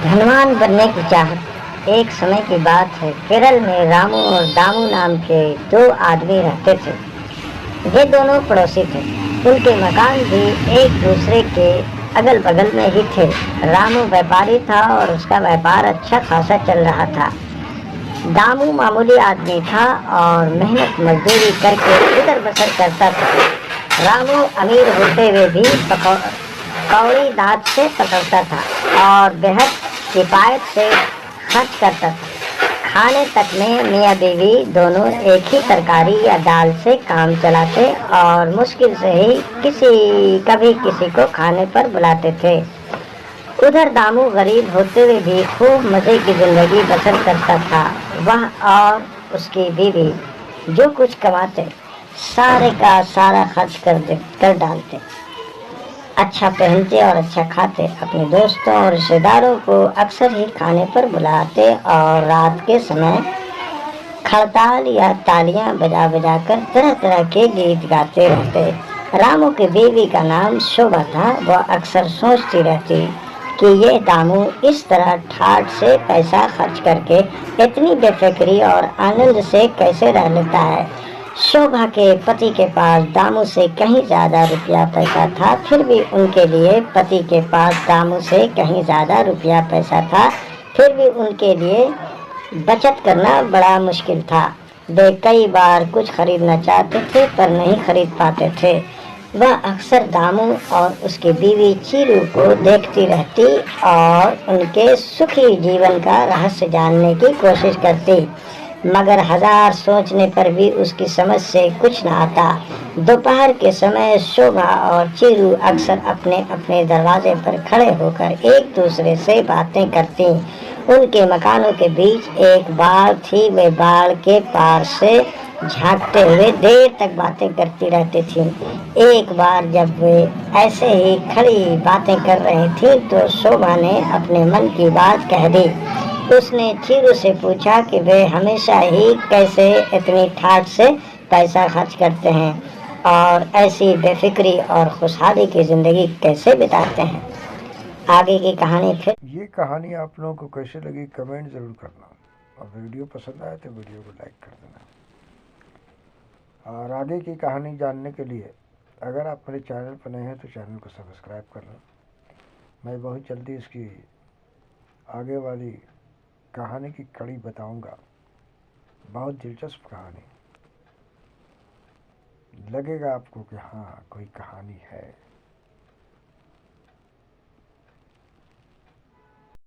धनवान बनने की चाहत। एक समय की बात है, केरल में रामू और दामू नाम के दो आदमी रहते थे। वे दोनों पड़ोसी थे। उनके मकान भी एक दूसरे के अगल बगल में ही थे। रामू व्यापारी था और उसका व्यापार अच्छा खासा चल रहा था। दामू मामूली आदमी था और मेहनत मजदूरी करके गुजर बसर करता था। रामू अमीर होते हुए भी कौड़ी दांत से पकड़ता था और बेहद किफायत से खर्च करता था। खाने तक में मियाँ बीवी दोनों एक ही तरकारी या दाल से काम चलाते और मुश्किल से ही कभी किसी को खाने पर बुलाते थे। उधर दामू गरीब होते हुए भी खूब मज़े की जिंदगी बसर करता था। वह और उसकी बीवी जो कुछ कमाते सारे का सारा खर्च कर डालते। अच्छा पहनते और अच्छा खाते। अपने दोस्तों और रिश्तेदारों को अक्सर ही खाने पर बुलाते और रात के समय खड़ताल या तालियां बजा बजा कर तरह तरह के गीत गाते रहते। रामू की बीवी का नाम शोभा था। वह अक्सर सोचती रहती कि ये दामू इस तरह ठाठ से पैसा खर्च करके इतनी बेफिक्री और आनंद से कैसे रह लेता है। शोभा के पति के पास दामू से कहीं ज़्यादा रुपया पैसा था, फिर भी उनके लिए पति के पास दामू से कहीं ज़्यादा रुपया पैसा था, फिर भी उनके लिए बचत करना बड़ा मुश्किल था। वे कई बार कुछ खरीदना चाहते थे पर नहीं खरीद पाते थे। वह अक्सर दामू और उसकी बीवी चीरू को देखती रहती और उनके सुखी जीवन का रहस्य जानने की कोशिश करती, मगर हजार सोचने पर भी उसकी समझ से कुछ न आता। दोपहर के समय शोभा और चीरू अक्सर अपने अपने दरवाजे पर खड़े होकर एक दूसरे से बातें करती। उनके मकानों के बीच एक बाड़ थी। वे बाड़ के पार से झांकते हुए देर तक बातें करती रहती थी। एक बार जब वे ऐसे ही खड़ी बातें कर रही थी तो शोभा ने अपने मन की बात कह दी। उसने चीरू से पूछा कि वे हमेशा ही कैसे इतनी ठाठ से पैसा खर्च करते हैं और ऐसी बेफिक्री और खुशहाली की ज़िंदगी कैसे बिताते हैं। आगे की कहानी फिर। ये कहानी आप लोगों को कैसे लगी कमेंट ज़रूर करना और वीडियो पसंद आए तो वीडियो को लाइक कर देना। और आगे की कहानी जानने के लिए अगर आप मेरे चैनल पर नए हैं तो चैनल को सब्सक्राइब करना। मैं बहुत जल्दी इसकी आगे वाली कहानी की कड़ी बताऊंगा। बहुत दिलचस्प कहानी लगेगा आपको कि हाँ कोई कहानी है।